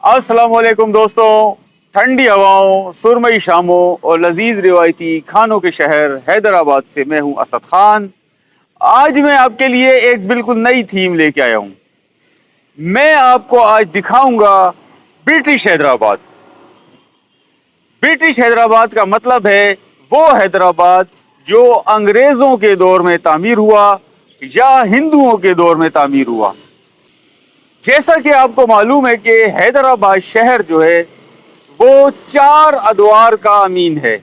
अस्सलाम वालेकुम दोस्तों। ठंडी हवाओं, सुरमई शामों और लजीज रिवायती खानों के शहर हैदराबाद से मैं हूं असद खान। आज मैं आपके लिए एक बिल्कुल नई थीम लेके आया हूं। मैं आपको आज दिखाऊंगा ब्रिटिश हैदराबाद। ब्रिटिश हैदराबाद का मतलब है वो हैदराबाद जो अंग्रेज़ों के दौर में तामीर हुआ या हिंदुओं के दौर में तामीर हुआ। जैसा कि आपको मालूम है कि हैदराबाद शहर जो है वो 4 अदवार का अमीन है।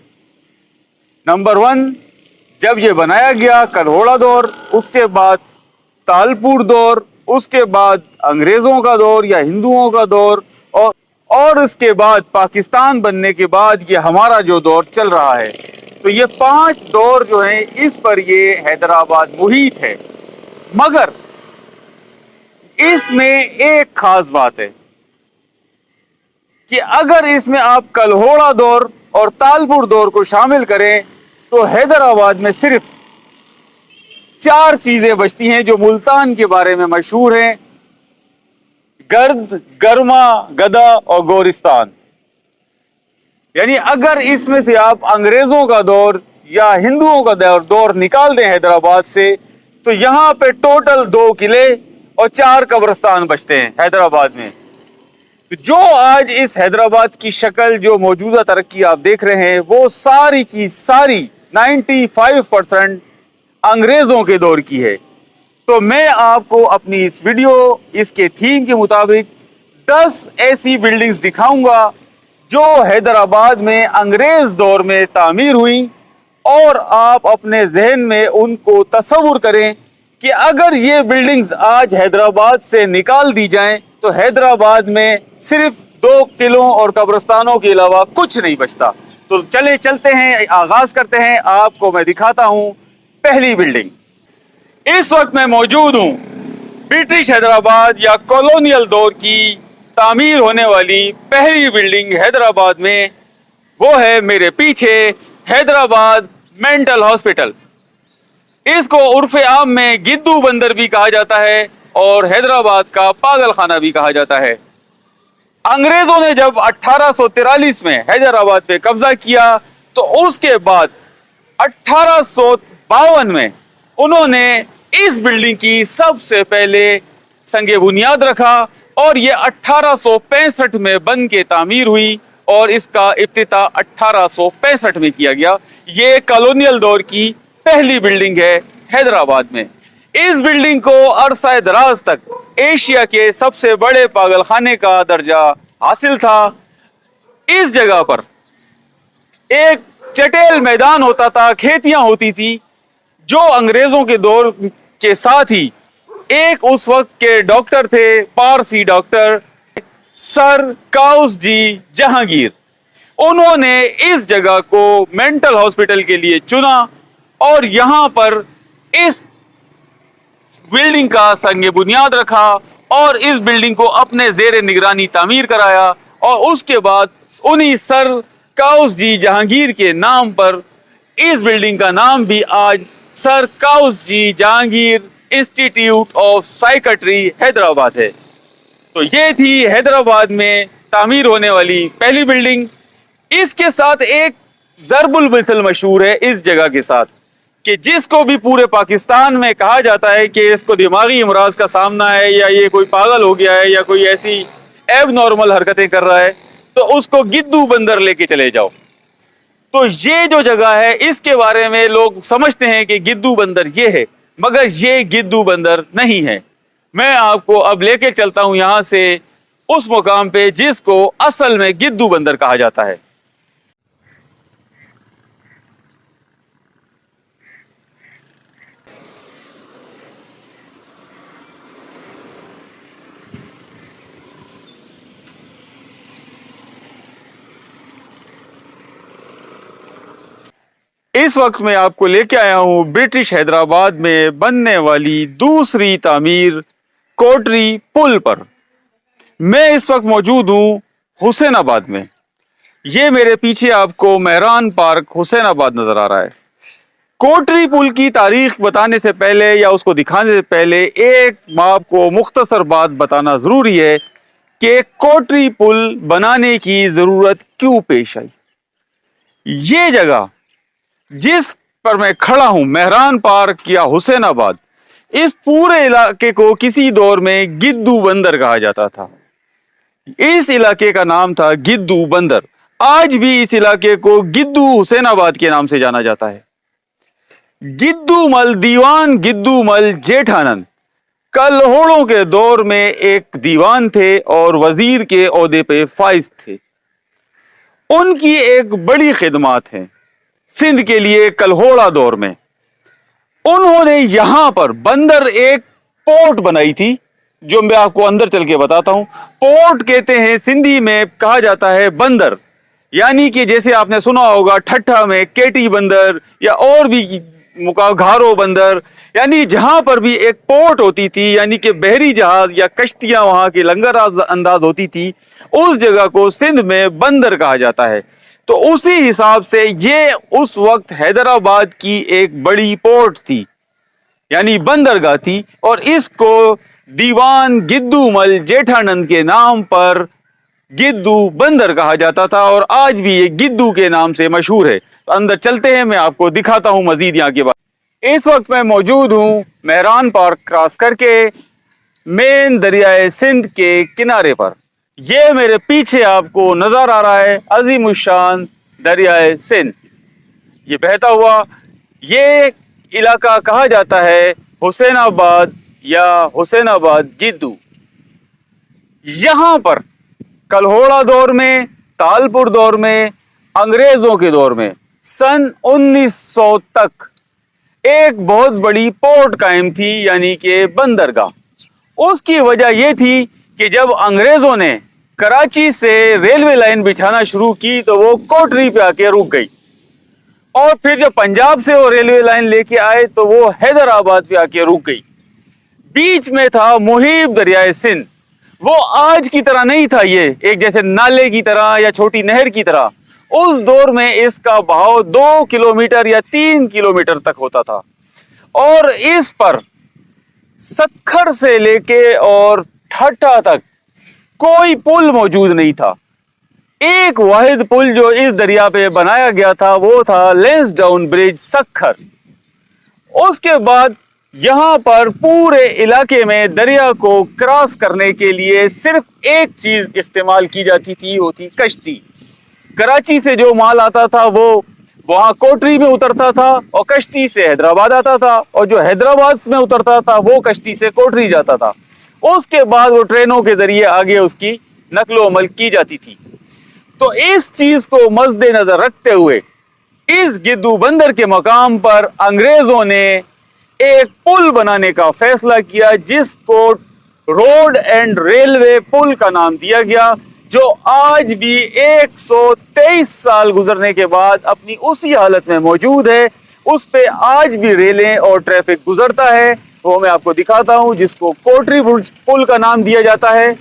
नंबर 1, जब ये बनाया गया कल्होड़ा दौर, उसके बाद तालपुर दौर, उसके बाद अंग्रेज़ों का दौर या हिंदुओं का दौर, और उसके बाद पाकिस्तान बनने के बाद ये हमारा जो दौर चल रहा है। तो ये 5 दौर जो हैं, इस पर ये हैदराबाद मुहित है। मगर इसमें एक खास बात है कि अगर इसमें आप कल्होड़ा दौर और तालपुर दौर को शामिल करें तो हैदराबाद में सिर्फ 4 चीजें बचती हैं जो मुल्तान के बारे में मशहूर हैं: गर्द, गर्मा, गदा और गोरिस्तान। यानी अगर इसमें से आप अंग्रेजों का दौर या हिंदुओं का दौर निकाल दें हैदराबाद से, तो यहाँ पे टोटल 2 किले और 4 कब्रिस्तान बचते हैं हैदराबाद में। तो जो आज इस हैदराबाद की शक्ल, जो मौजूदा तरक्की आप देख रहे हैं, वो सारी की सारी 95% अंग्रेजों के दौर की है। तो मैं आपको अपनी इस वीडियो, इसके थीम के मुताबिक 10 ऐसी बिल्डिंग्स दिखाऊंगा जो हैदराबाद में अंग्रेज दौर में तामीर हुई, और आप अपने जहन में उनको तस्वुर करें कि अगर ये बिल्डिंग्स आज हैदराबाद से निकाल दी जाएं तो हैदराबाद में सिर्फ 2 किलों और कब्रिस्तानों के अलावा कुछ नहीं बचता। तो चलते हैं, आगाज करते हैं। आपको मैं दिखाता हूं पहली बिल्डिंग। इस वक्त मैं मौजूद हूं ब्रिटिश हैदराबाद या कॉलोनियल दौर की तामीर होने वाली पहली बिल्डिंग हैदराबाद में। वो है मेरे पीछे हैदराबाद मेंटल हॉस्पिटल। इसको उर्फ आम में गिद्दू बंदर भी कहा जाता है और हैदराबाद का पागल खाना भी कहा जाता है। अंग्रेजों ने जब 1843 में हैदराबाद पे कब्जा किया तो उसके बाद 1852 में उन्होंने इस बिल्डिंग की सबसे पहले संगे बुनियाद रखा, और ये 1865 में बन के तामीर हुई और इसका इफ्तिताह 1865 में किया गया। ये कॉलोनियल दौर की पहली बिल्डिंग है हैदराबाद में। इस बिल्डिंग को अरसा दराज तक एशिया के सबसे बड़े पागल खाने का दर्जा हासिल था। इस जगह पर एक चटेल मैदान होता था, खेतियां होती थी, जो अंग्रेजों के दौर के साथ ही एक उस वक्त के डॉक्टर थे, Parsi doctor sir Cowasji Jahangir. उन्होंने इस जगह को मेंटल हॉस्पिटल के लिए चुना और यहाँ पर इस बिल्डिंग का संगे बुनियाद रखा और इस बिल्डिंग को अपने जेर निगरानी तामीर कराया। और उसके बाद उन्हीं सर काउस जी जहांगीर के नाम पर इस बिल्डिंग का नाम भी आज sir Cowasji Jehangir institute of psychiatry Hyderabad है। तो ये थी हैदराबाद में तामीर होने वाली पहली बिल्डिंग। इसके साथ एक ज़रबुल मिसल मशहूर है इस जगह के साथ, कि जिसको भी पूरे पाकिस्तान में कहा जाता है कि इसको दिमागी अमराज का सामना है या ये कोई पागल हो गया है या कोई ऐसी एब नॉर्मल हरकतें कर रहा है, तो उसको गिद्दू बंदर लेके चले जाओ। तो ये जो जगह है, इसके बारे में लोग समझते हैं कि गिद्दू बंदर ये है, मगर ये गिद्दू बंदर नहीं है। मैं आपको अब लेके चलता हूं यहां से उस मुकाम पे जिसको असल में गिद्दू बंदर कहा जाता है। इस वक्त मैं आपको लेके आया हूं ब्रिटिश हैदराबाद में बनने वाली दूसरी तामीर कोटरी पुल पर। मैं इस वक्त मौजूद हूं हुसैनाबाद में। ये मेरे पीछे आपको मेहरान पार्क हुसैनाबाद नजर आ रहा है। कोटरी पुल की तारीख बताने से पहले या उसको दिखाने से पहले एक आपको मुख्तसर बात बताना ज़रूरी है کہ کوٹری پل بنانے کی ضرورت کیوں پیش آئی۔ یہ جگہ جس پر میں کھڑا ہوں، مہران پارک یا حسین آباد، اس پورے علاقے کو کسی دور میں گدو بندر کہا جاتا تھا۔ اس علاقے کا نام تھا گدو بندر۔ آج بھی اس علاقے کو گدو حسین آباد کے نام سے جانا جاتا ہے۔ گدو مل، دیوان گدو مل جیٹھانند کلہوڑوں کے دور میں ایک دیوان تھے اور وزیر کے عہدے پہ فائز تھے۔ ان کی ایک بڑی خدمات ہیں سندھ کے لیے کلہوڑا دور میں۔ انہوں نے یہاں پر بندر ایک پورٹ بنائی تھی، جو میں آپ کو اندر چل کے بتاتا ہوں۔ پورٹ کہتے ہیں سندھی میں، کہا جاتا ہے بندر، یعنی کہ جیسے آپ نے سنا ہوگا ٹھٹھا میں کیٹی بندر یا اور بھی گھارو بندر، یعنی جہاں پر بھی ایک پورٹ ہوتی تھی، یعنی کہ بحری جہاز یا کشتیاں وہاں کی لنگر انداز ہوتی تھی، اس جگہ کو سندھ میں بندر کہا جاتا ہے۔ تو اسی حساب سے یہ اس وقت حیدرآباد کی ایک بڑی پورٹ تھی، یعنی بندرگاہ تھی، اور اس کو دیوان گدو مل جیٹھانند کے نام پر گدو بندر کہا جاتا تھا، اور آج بھی یہ گدو کے نام سے مشہور ہے۔ اندر چلتے ہیں، میں آپ کو دکھاتا ہوں مزید یہاں کے بعد۔ اس وقت میں موجود ہوں مہران پارک کراس کر کے مین دریائے سندھ کے کنارے پر۔ یہ میرے پیچھے آپ کو نظر آ رہا ہے عظیم الشان دریائے سندھ، یہ بہتا ہوا۔ یہ علاقہ کہا جاتا ہے حسین آباد یا حسین آباد گدو۔ یہاں پر کلہوڑا دور میں، تالپور دور میں، انگریزوں کے دور میں سن 1900 تک ایک بہت بڑی پورٹ قائم تھی، یعنی کہ بندرگاہ۔ اس کی وجہ یہ تھی کہ جب انگریزوں نے کراچی سے ریلوے لائن بچھانا شروع کی تو وہ کوٹری پہ آ کے رک گئی، اور پھر جب پنجاب سے وہ ریلوے لائن لے کے آئے تو وہ حیدرآباد پہ آ کے رک گئی۔ بیچ میں تھا محیب دریائے سندھ۔ وہ آج کی طرح نہیں تھا، یہ ایک جیسے نالے کی طرح یا چھوٹی نہر کی طرح۔ اس دور میں اس کا بہاؤ 2 کلومیٹر یا 3 کلومیٹر تک ہوتا تھا، اور اس پر سکھر سے لے کے اور ٹھٹھا تک کوئی پل موجود نہیں تھا۔ ایک واحد پل جو اس دریا پہ بنایا گیا تھا وہ تھا لینس ڈاؤن برج سکھر۔ اس کے بعد یہاں پر پورے علاقے میں دریا کو کراس کرنے کے لیے صرف ایک چیز استعمال کی جاتی تھی، وہ تھی کشتی۔ کراچی سے جو مال آتا تھا وہ وہاں کوٹری میں اترتا تھا، اور کشتی سے حیدرآباد آتا تھا، اور جو حیدرآباد میں اترتا تھا وہ کشتی سے کوٹری جاتا تھا۔ اس کے بعد وہ ٹرینوں کے ذریعے آگے اس کی نقل و حمل کی جاتی تھی۔ تو اس چیز کو مد نظر رکھتے ہوئے اس گدو بندر کے مقام پر انگریزوں نے ایک پل بنانے کا فیصلہ کیا، جس کو روڈ اینڈ ریلوے پل کا نام دیا گیا، جو آج بھی 123 سال گزرنے کے بعد اپنی اسی حالت میں موجود ہے۔ اس پہ آج بھی ریلیں اور ٹریفک گزرتا ہے، وہ میں آپ کو دکھاتا ہوں، جس کو کوٹری پل کا نام دیا جاتا ہے۔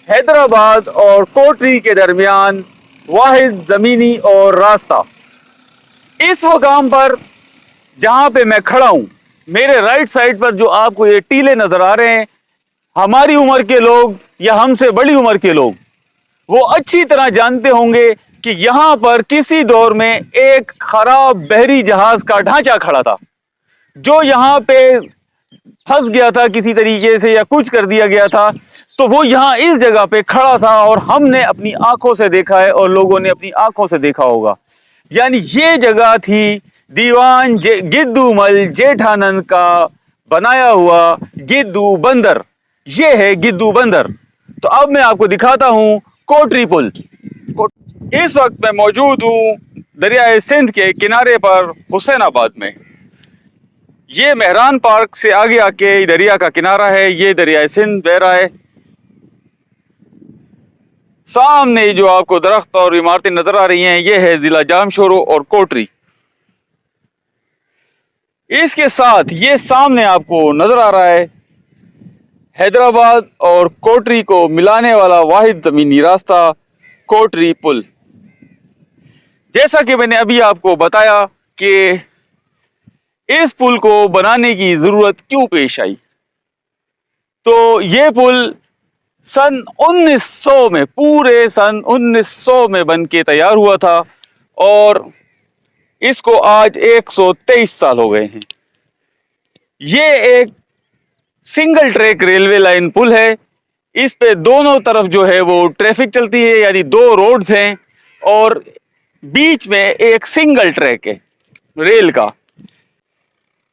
حیدرآباد اور کوٹری کے درمیان واحد زمینی اور راستہ۔ اس مقام پر جہاں پہ میں کھڑا ہوں، میرے رائٹ سائڈ پر جو آپ کو یہ ٹیلے نظر آ رہے ہیں، ہماری عمر کے لوگ یا ہم سے بڑی عمر کے لوگ وہ اچھی طرح جانتے ہوں گے کہ یہاں پر کسی دور میں ایک خراب بحری جہاز کا ڈھانچہ کھڑا تھا، جو یہاں پہ پھنس گیا تھا کسی طریقے سے یا کچھ کر دیا گیا تھا، تو وہ یہاں اس جگہ پہ کھڑا تھا، اور ہم نے اپنی آنکھوں سے دیکھا ہے اور لوگوں نے اپنی آنکھوں سے دیکھا ہوگا۔ یعنی یہ جگہ تھی دیوان گدو مل جیٹھانند کا بنایا ہوا گدو بندر۔ یہ ہے گدو بندر۔ تو اب میں آپ کو دکھاتا ہوں کوٹری پل۔ اس وقت میں موجود ہوں دریائے سندھ کے کنارے پر حسین آباد میں۔ یہ مہران پارک سے آگے آ کے دریا کا کنارہ ہے، یہ دریائے سندھ بہ رہا ہے۔ سامنے جو آپ کو درخت اور عمارتیں نظر آ رہی ہیں، یہ ہے ضلع جامشورو اور کوٹری۔ اس کے ساتھ یہ سامنے آپ کو نظر آ رہا ہے حیدرآباد اور کوٹری کو ملانے والا واحد زمینی راستہ کوٹری پل۔ جیسا کہ میں نے ابھی آپ کو بتایا کہ اس پل کو بنانے کی ضرورت کیوں پیش آئی، تو یہ پل सन 1900 में, पूरे सन 1900 में बन के तैयार हुआ था और इसको आज 123 साल हो गए हैं। ये एक सिंगल ट्रैक रेलवे लाइन पुल है। इस पे दोनों तरफ जो है वो ट्रैफिक चलती है, यानी दो रोड्स हैं और बीच में एक सिंगल ट्रैक है रेल का।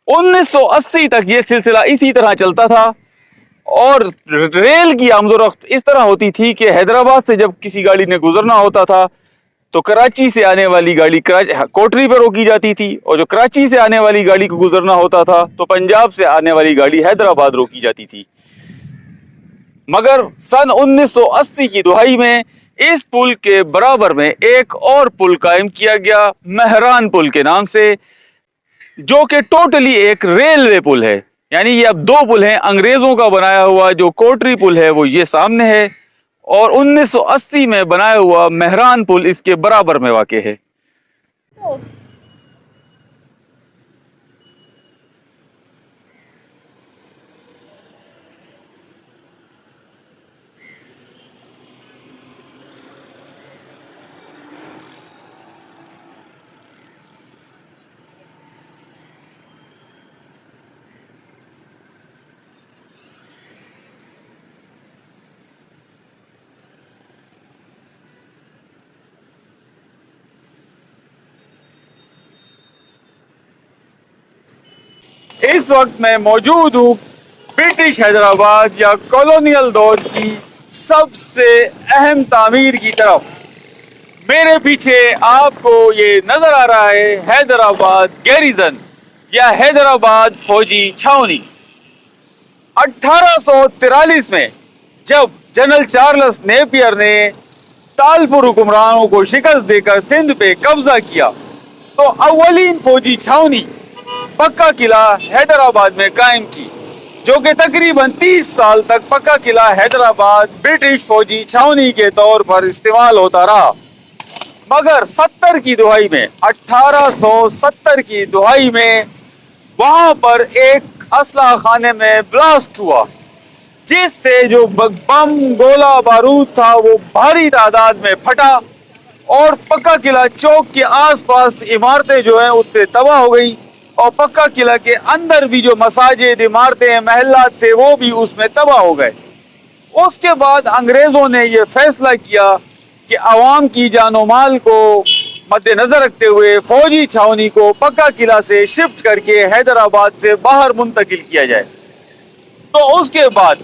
1980 तक ये सिलसिला इसी तरह चलता था और रेल की आमदोरफ्त इस तरह होती थी कि हैदराबाद से जब किसी गाड़ी ने गुजरना होता था तो कराची से आने वाली गाड़ी कोटरी पर रोकी जाती थी, और जो कराची से आने वाली गाड़ी को गुजरना होता था तो पंजाब से आने वाली गाड़ी हैदराबाद रोकी जाती थी। मगर सन 1980 की दुहाई में इस पुल के बराबर में एक और पुल कायम किया गया मेहरान पुल के नाम से, जो कि टोटली एक रेलवे पुल है। यानी ये अब दो पुल हैं। अंग्रेजों का बनाया हुआ जो कोटरी पुल है वो ये सामने है और 1980 में बनाया हुआ मेहरान पुल इसके बराबर में वाक़ है। इस वक्त मैं मौजूद हूँ ब्रिटिश हैदराबाद या कॉलोनियल दौर की सबसे अहम तामीर की तरफ। मेरे पीछे आपको ये नजर आ रहा है हैदराबाद गैरिजन या हैदराबाद फौजी छावनी। 1843 में जब जनरल चार्ल्स नेपियर ने तालपुर हुक्मरानों को शिकस्त देकर सिंध पे कब्जा किया तो अव्वलीन फौजी छावनी पक्का किला हैदराबाद में कायम की, जो कि तकरीबन 30 साल तक पक्का किला हैदराबाद ब्रिटिश फौजी छावनी के तौर पर इस्तेमाल होता रहा। मगर 70 की दुहाई में 1870 की दुहाई में वहां पर एक असलहा खाने में ब्लास्ट हुआ, जिससे जो बम गोला बारूद था वो भारी तादाद में फटा और पक्का किला चौक के आसपास इमारतें जो हैं उससे तबाह हो गई और पक्का किला के अंदर भी जो मसाजिद, इमारतें, महल्लात थे वो भी उसमें तबाह हो गए। उसके बाद अंग्रेज़ों ने ये फैसला किया कि आवाम की जानो माल को मद्देनजर रखते हुए फौजी छावनी को पक्का किला से शिफ्ट करके हैदराबाद से बाहर मुंतकिल किया जाए। तो उसके बाद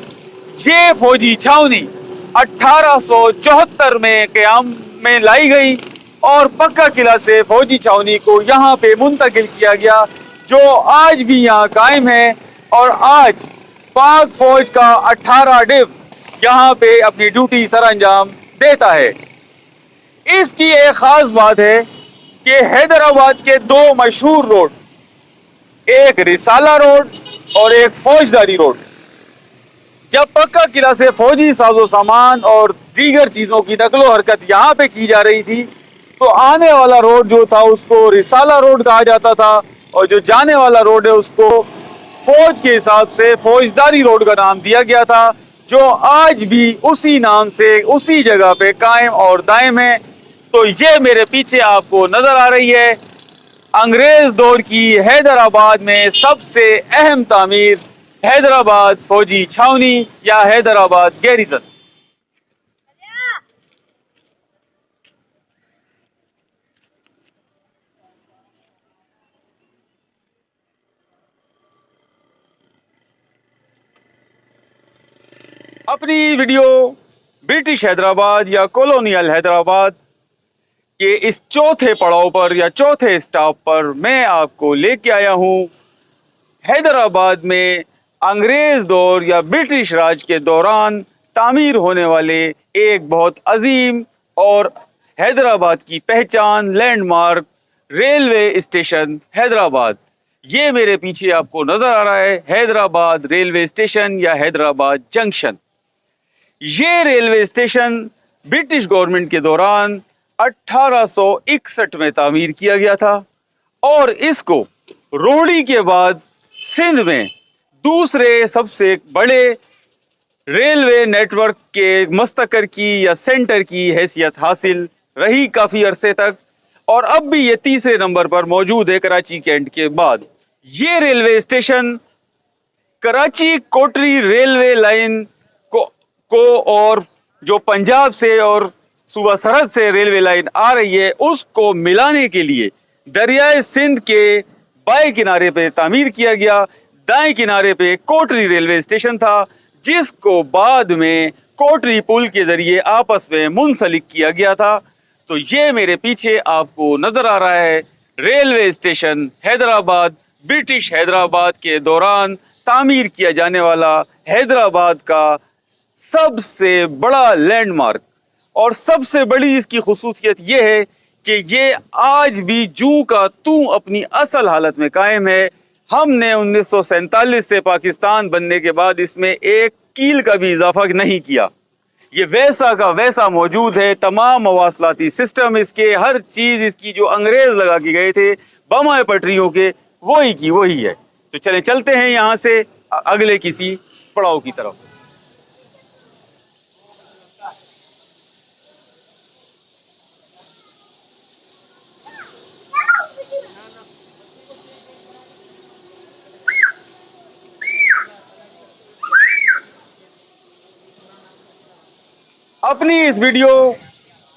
ये फौजी छावनी 1874 में क़याम में लाई गई और पक्का किला से फौजी छावनी को यहाँ पे मुंतकिल किया गया, जो आज भी यहाँ कायम है। और आज पाक फौज का 18 डिव यहाँ पे अपनी ड्यूटी सर अंजाम देता है। इसकी एक खास बात है कि हैदराबाद के दो मशहूर रोड, एक रिसाला रोड और एक फौजदारी रोड, जब पक्का किला से फौजी साजो सामान और दीगर चीज़ों की नकलो हरकत यहाँ पे की जा रही थी तो आने वाला रोड जो था उसको रिसाला रोड कहा जाता था और जो जाने वाला रोड है उसको फौज के हिसाब से फौजदारी रोड का नाम दिया गया था, जो आज भी उसी नाम से उसी जगह पे कायम और दायम है। तो ये मेरे पीछे आपको नजर आ रही है अंग्रेज दौर की हैदराबाद में सबसे अहम तामीर हैदराबाद फौजी छावनी या हैदराबाद गैरिजन। अपनी वीडियो ब्रिटिश हैदराबाद या कॉलोनियल हैदराबाद के इस चौथे पड़ाव पर या चौथे स्टॉप पर मैं आपको लेके आया हूँ हैदराबाद में अंग्रेज दौर या ब्रिटिश राज के दौरान तामीर होने वाले एक बहुत अजीम और हैदराबाद की पहचान लैंडमार्क रेलवे स्टेशन हैदराबाद। ये मेरे पीछे आपको नजर आ रहा है हैदराबाद रेलवे स्टेशन या हैदराबाद जंक्शन। ये रेलवे स्टेशन ब्रिटिश गवर्नमेंट के दौरान 1861 में तामीर किया गया था और इसको रोहड़ी के बाद सिंध में दूसरे सबसे बड़े रेलवे नेटवर्क के मस्तकर की या सेंटर की हैसियत हासिल रही काफ़ी अरसे तक, और अब भी ये तीसरे नंबर पर मौजूद है कराची कैंट के बाद। ये रेलवे स्टेशन कराची कोटरी रेलवे लाइन को और जो पंजाब से और सूबा सरहद से रेलवे लाइन आ रही है उसको मिलाने के लिए दरियाए सिंध के बाएं किनारे पे तामीर किया गया। दाएं किनारे पे कोटरी रेलवे स्टेशन था, जिसको बाद में कोटरी पुल के जरिए आपस में मुंसलिक किया गया था। तो ये मेरे पीछे आपको नजर आ रहा है railway station Hyderabad, British Hyderabad के दौरान तामीर किया जाने वाला हैदराबाद का सबसे बड़ा लैंडमार्क। और सबसे बड़ी इसकी खुसूसियत ये है कि ये आज भी जूं का तूं अपनी असल हालत में कायम है। हमने 1947 से पाकिस्तान बनने के बाद इसमें एक कील का भी इजाफा नहीं किया। ये वैसा का वैसा मौजूद है। तमाम मवासलाती सिस्टम इसके, हर चीज़ इसकी जो अंग्रेज़ लगा के गए थे बमाए पटरियों के, वही की वही है। तो चलते हैं यहाँ से अगले किसी पड़ाव की तरफ। अपनी इस वीडियो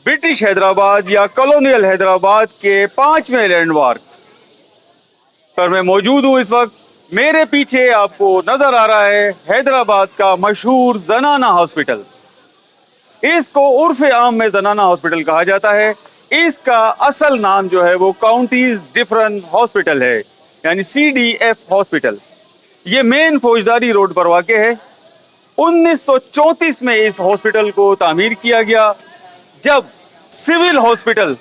ब्रिटिश हैदराबाद या कॉलोनियल हैदराबाद के 5वें लैंडमार्क पर मैं मौजूद हूँ। इस वक्त मेरे पीछे आपको नजर आ रहा है हैदराबाद का मशहूर जनाना हॉस्पिटल। इसको उर्फ आम में जनाना हॉस्पिटल कहा जाता है। इसका असल नाम जो है वो काउंटीज डिफरेंट हॉस्पिटल है, यानी CDF हॉस्पिटल। ये मेन फौजदारी रोड पर वाक़ है। 1934 में इस हॉस्पिटल को तामीर किया गया, जब सिविल हॉस्पिटल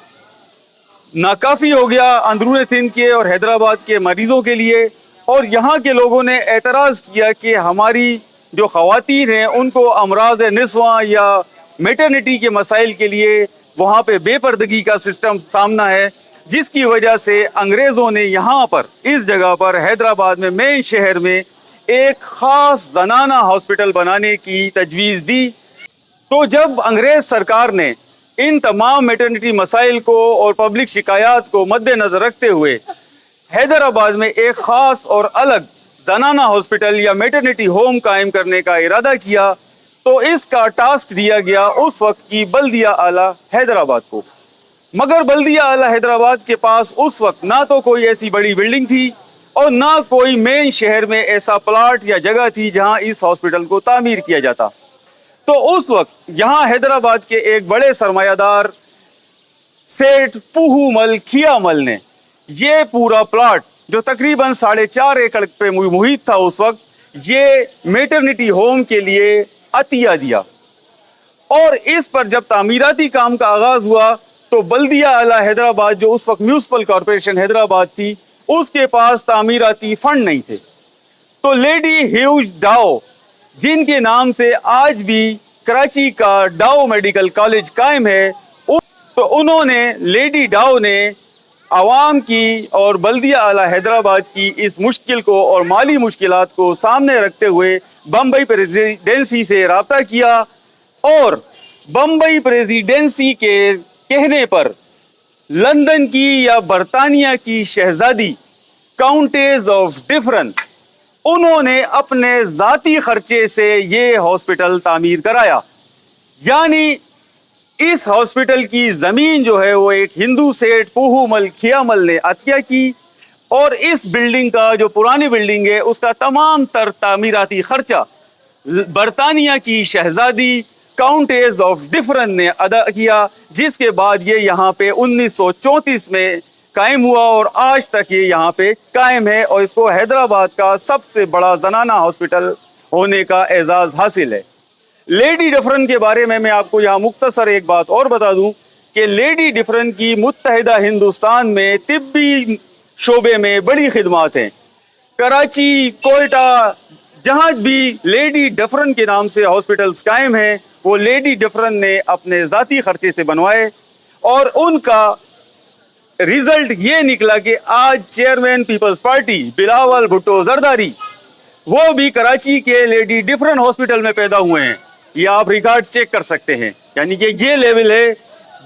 नाकाफी हो गया अंदरूनी सिंध के और हैदराबाद के मरीजों के लिए। और यहाँ के लोगों ने एतराज़ किया कि हमारी जो ख़वातीन हैं उनको अमराज निस्वां या मेटर्निटी के मसाइल के लिए वहाँ पे बेपर्दगी का सिस्टम सामना है, जिसकी वजह से अंग्रेज़ों ने यहाँ पर इस जगह पर हैदराबाद में मेन शहर में एक ख़ास जनाना हॉस्पिटल बनाने की तजवीज़ दी। तो जब अंग्रेज़ सरकार ने इन तमाम मेटर्निटी मसाइल को और पब्लिक शिकायत को मद्देनज़र रखते हुए हैदराबाद में एक ख़ास और अलग जनाना हॉस्पिटल या मेटर्निटी होम कायम करने का इरादा किया, तो इसका टास्क दिया गया उस वक्त की बल्दिया आला हैदराबाद को। मगर बल्दिया आला हैदराबाद के पास उस वक्त ना तो कोई ऐसी बड़ी बिल्डिंग थी और ना कोई मेन शहर में ऐसा प्लाट या जगह थी जहां इस हॉस्पिटल को तामीर किया जाता। तो उस वक्त यहाँ हैदराबाद के एक बड़े सरमायादार सेठ पूहूमल खियामल ने ये पूरा प्लाट, जो तकरीबन 4.5 एकड़ पे मुहित था उस वक्त, ये मेटर्निटी होम के लिए अतिया दिया। और इस पर जब तामीराती काम का आगाज हुआ तो बल्दिया आला हैदराबाद, जो उस वक्त म्यूनसिपल कॉरपोरेशन हैदराबाद थी, उसके पास तामीराती फंड नहीं थे। तो लेडी ह्यूज डाओ, जिनके नाम से आज भी कराची का डाओ मेडिकल कॉलेज कायम है, तो उन्होंने, लेडी डाओ ने आवाम की और बल्दिया आला हैदराबाद की इस मुश्किल को और माली मुश्किलात को सामने रखते हुए बम्बई प्रेसिडेंसी से रब्ता किया। और बम्बई प्रेसिडेंसी के कहने पर लंदन की या बरतानिया की शहजादी काउंटेस ऑफ डिफरेंट, उन्होंने अपने ज़ाती खर्चे से ये हॉस्पिटल तामीर कराया। यानी इस हॉस्पिटल की ज़मीन जो है वो एक हिंदू सेठ पूहूमल खियामल ने अतिया की, और इस बिल्डिंग का, जो पुरानी बिल्डिंग है, उसका तमाम तर तामीराती खर्चा बरतानिया की शहजादी काउंटेस ऑफ डिफरेंट ने अदा किया, जिसके बाद ये यहाँ पे 1934 में कायम हुआ और आज तक ये यहाँ पे कायम है और इसको हैदराबाद का सबसे बड़ा जनाना हॉस्पिटल होने का एजाज़ हासिल है। लेडी डिफरेंट के बारे में मैं आपको यहाँ मुख्तसर एक बात और बता दूँ कि लेडी डिफरेंट की मुत्तहिदा हिंदुस्तान में तिब्बी शोबे में बड़ी खिदमात हैं। कराची, कोयटा, जहाँ भी लेडी डिफरेंट के नाम से हॉस्पिटल्स कायम हैं, वो लेडी डिफरेंट ने अपने ज़ाती खर्चे से बनवाए, और उनका रिजल्ट ये निकला कि आज chairman Peoples Party Bilawal Bhutto Zardari वो भी कराची के लेडी डिफरेंट हॉस्पिटल में पैदा हुए हैं। ये आप रिकॉर्ड चेक कर सकते हैं। यानी कि ये लेवल है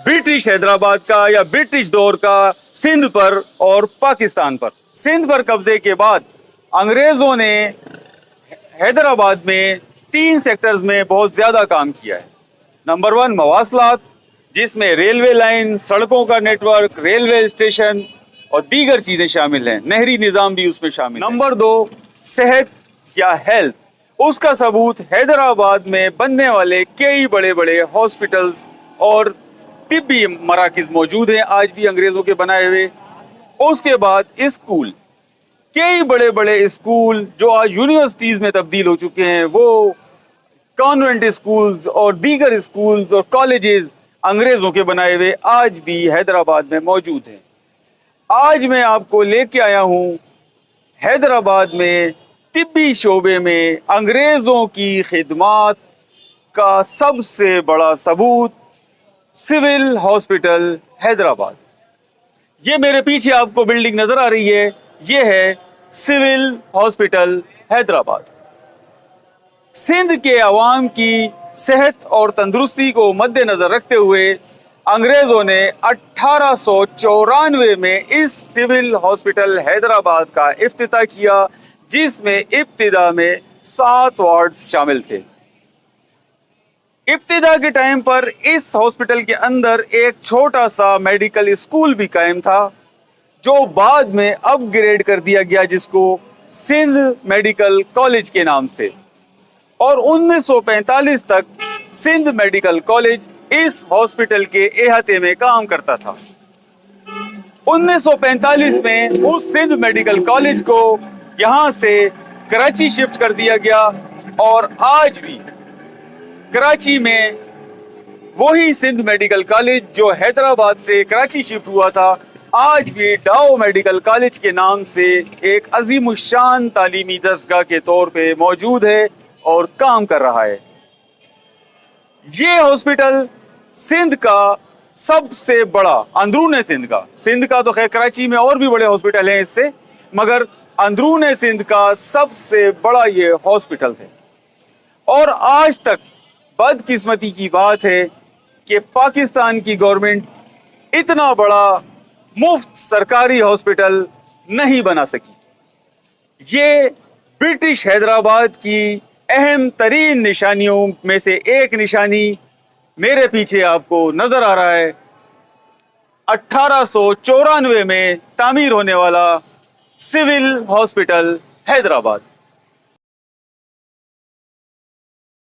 ब्रिटिश हैदराबाद का या ब्रिटिश दौर का सिंध पर और पाकिस्तान पर। सिंध पर कब्जे के बाद अंग्रेजों ने हैदराबाद में 3 सेक्टर्स में बहुत ज्यादा काम किया है। नंबर 1 मवासलात, जिसमें रेलवे लाइन, सड़कों का नेटवर्क, रेलवे स्टेशन और दीगर चीजें शामिल हैं। नहरी निज़ाम भी उसमें शामिल है। नंबर 2 सेहत या हेल्थ, उसका सबूत हैदराबाद में बनने वाले कई बड़े बड़े हॉस्पिटल्स और तिब्बी मराकिज मौजूद हैं आज भी अंग्रेजों के बनाए हुए। उसके बाद स्कूल, कई बड़े बड़े स्कूल जो आज यूनिवर्सिटीज़ में तब्दील हो चुके हैं, वो कॉन्वेंट स्कूल्स और दीगर स्कूल्स और कॉलेजेस अंग्रेज़ों के बनाए हुए आज भी हैदराबाद में मौजूद हैं। आज मैं आपको लेके आया हूँ हैदराबाद में तिब्बी शोबे में अंग्रेज़ों की खिदमात का सबसे बड़ा सबूत सिविल हॉस्पिटल हैदराबाद। ये मेरे पीछे आपको बिल्डिंग नज़र आ रही है, ये है सिविल हॉस्पिटल हैदराबाद। सिंध के अवाम की सेहत और तंदुरुस्ती को मद्देनज़र रखते हुए अंग्रेज़ों ने 1894 में इस सिविल हॉस्पिटल हैदराबाद का इफ्तिताह किया, जिसमें इब्तिदा में 7 वार्ड्स शामिल थे। इब्तिदा के टाइम पर इस हॉस्पिटल के अंदर एक छोटा सा मेडिकल स्कूल भी कायम था, जो बाद में अपग्रेड कर दिया गया, जिसको सिंध मेडिकल कॉलेज के नाम से। और 1945 तक सिंध मेडिकल कॉलेज इस हॉस्पिटल के अहाते में काम करता था। 1945 में उस सिंध मेडिकल कॉलेज को यहाँ से कराची शिफ्ट कर दिया गया और आज भी कराची में वही सिंध मेडिकल कॉलेज जो हैदराबाद से कराची शिफ्ट हुआ था, आज भी डाओ मेडिकल कॉलेज के नाम से एक अजीमुशान तालीमी दरगाह के तौर पे मौजूद है और काम कर रहा है। ये हॉस्पिटल सिंध का सबसे बड़ा, अंदरून सिंध का तो खैर कराची में और भी बड़े हॉस्पिटल हैं इससे, मगर अंदरून सिंध का सबसे बड़ा ये हॉस्पिटल है। और आज तक बदकिस्मती की बात है कि पाकिस्तान की गवर्नमेंट इतना बड़ा मुफ्त सरकारी हॉस्पिटल नहीं बना सकी। ये ब्रिटिश हैदराबाद की अहम तरीन निशानियों में से एक निशानी मेरे पीछे आपको नजर आ रहा है। 1894 में तामीर होने वाला सिविल हॉस्पिटल हैदराबाद।